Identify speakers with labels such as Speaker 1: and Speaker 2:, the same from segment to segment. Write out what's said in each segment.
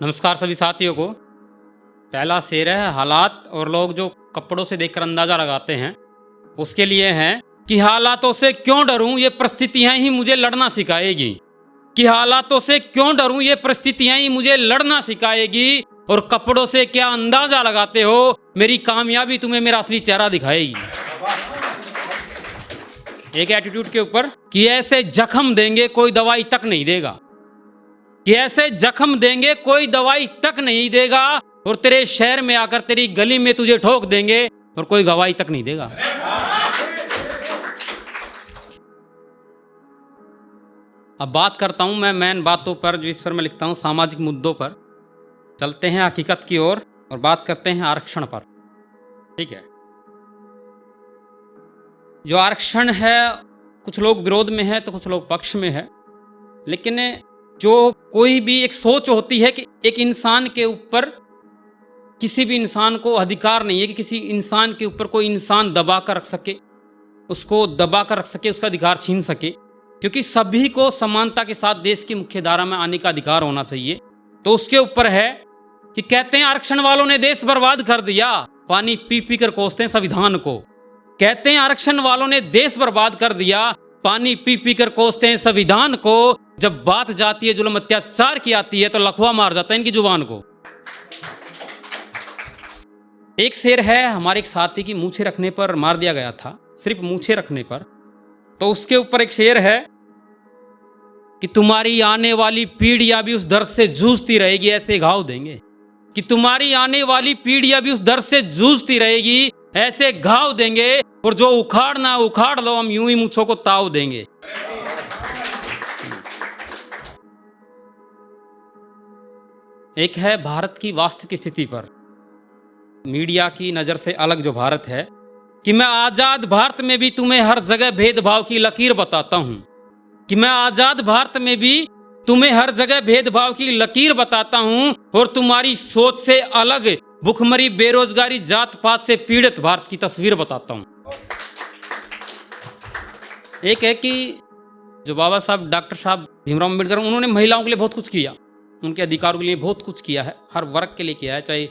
Speaker 1: नमस्कार सभी साथियों को। पहला शेर है, हालात और लोग जो कपड़ों से देखकर अंदाजा लगाते हैं उसके लिए है कि हालातों से क्यों डरूं, ये परिस्थितियां ही मुझे लड़ना सिखाएगी। कि हालातों से क्यों डरूं, ये परिस्थितियां ही मुझे लड़ना सिखाएगी। और कपड़ों से क्या अंदाजा लगाते हो, मेरी कामयाबी तुम्हें मेरा असली चेहरा दिखाएगी। एक एटीट्यूड के ऊपर कि ऐसे जख्म देंगे कोई दवाई तक नहीं देगा, कि ऐसे जख्म देंगे कोई दवाई तक नहीं देगा, और तेरे शहर में आकर तेरी गली में तुझे ठोक देंगे और कोई गवाही तक नहीं देगा। अब बात करता हूं मैं मेन बातों पर, जो इस पर मैं लिखता हूं, सामाजिक मुद्दों पर। चलते हैं हकीकत की ओर और बात करते हैं आरक्षण पर। ठीक है, जो आरक्षण है कुछ लोग विरोध में है तो कुछ लोग पक्ष में है, लेकिन जो कोई भी एक सोच होती है कि एक इंसान के ऊपर, किसी भी इंसान को अधिकार नहीं है कि किसी इंसान के ऊपर कोई इंसान दबा कर रख सके, उसको दबा कर रख सके, उसका अधिकार छीन सके, क्योंकि सभी को समानता के साथ देश की मुख्य धारा में आने का अधिकार होना चाहिए। तो उसके ऊपर है कि कहते हैं आरक्षण वालों ने देश बर्बाद कर दिया, पानी पी पी कर कोसते हैं संविधान को। कहते हैं आरक्षण वालों ने देश बर्बाद कर दिया, पानी पी पी कर कोसते हैं संविधान को। जब बात जाती है जुल्म अत्याचार की आती है तो लखवा मार जाता है इनकी जुबान को। एक शेर है, हमारे एक साथी की मूछें रखने पर मार दिया गया था, सिर्फ मूछें रखने पर। तो उसके ऊपर एक शेर है कि तुम्हारी आने वाली पीढ़ियां भी उस दर्द से जूझती रहेगी, ऐसे घाव देंगे। कि तुम्हारी आने वाली पीढ़ियां भी उस दर्द से जूझती रहेगी, ऐसे घाव देंगे, और जो उखाड़ना उखाड़ लो, हम यूं ही मूछों को ताव देंगे। एक है भारत की वास्तविक स्थिति पर, मीडिया की नजर से अलग जो भारत है, कि मैं आजाद भारत में भी तुम्हें हर जगह भेदभाव की लकीर बताता हूं। कि मैं आजाद भारत में भी तुम्हें हर जगह भेदभाव की लकीर बताता हूं, और तुम्हारी सोच से अलग भुखमरी, बेरोजगारी, जात पात से पीड़ित भारत की तस्वीर बताता हूं। एक है कि जो बाबा साहब डॉक्टर साहब भीमराव अम्बेडकर, उन्होंने महिलाओं के लिए बहुत कुछ किया, उनके अधिकारों के लिए बहुत कुछ किया है, हर वर्ग के लिए किया है, चाहे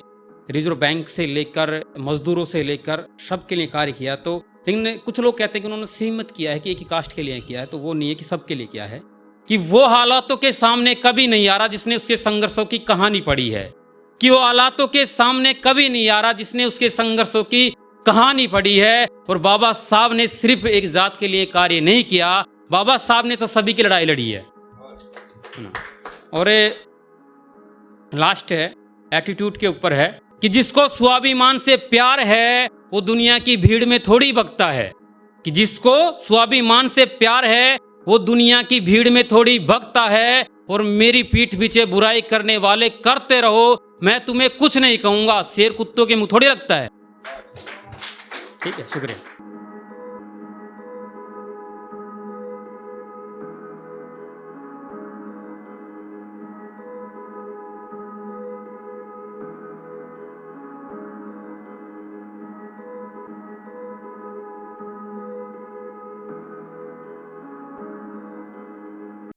Speaker 1: रिजर्व बैंक से लेकर मजदूरों से लेकर सबके लिए कार्य किया। तो लेकिन कुछ लोग कहते हैं कि उन्होंने सीमित किया है कि एक ही कास्ट के लिए किया है, तो वो नहीं है कि सबके लिए किया है। कि वो हालातों के सामने कभी नहीं आ रहा जिसने उसके संघर्षों की कहानी पढ़ी है। कि वो हालातों के सामने कभी नहीं आ रहा जिसने उसके संघर्षों की कहानी पढ़ी है। और बाबा साहब ने सिर्फ एक जात के लिए कार्य नहीं किया, बाबा साहब ने तो सभी की लड़ाई लड़ी है। और लास्ट है, एटीट्यूड के ऊपर है कि जिसको स्वाभिमान से प्यार है वो दुनिया की भीड़ में थोड़ी भगता है। कि जिसको स्वाभिमान से प्यार है वो दुनिया की भीड़ में थोड़ी भगता है। और मेरी पीठ पीछे बुराई करने वाले करते रहो, मैं तुम्हें कुछ नहीं कहूंगा, शेर कुत्तों के मुंह थोड़ी लगता है। ठीक है, शुक्रिया।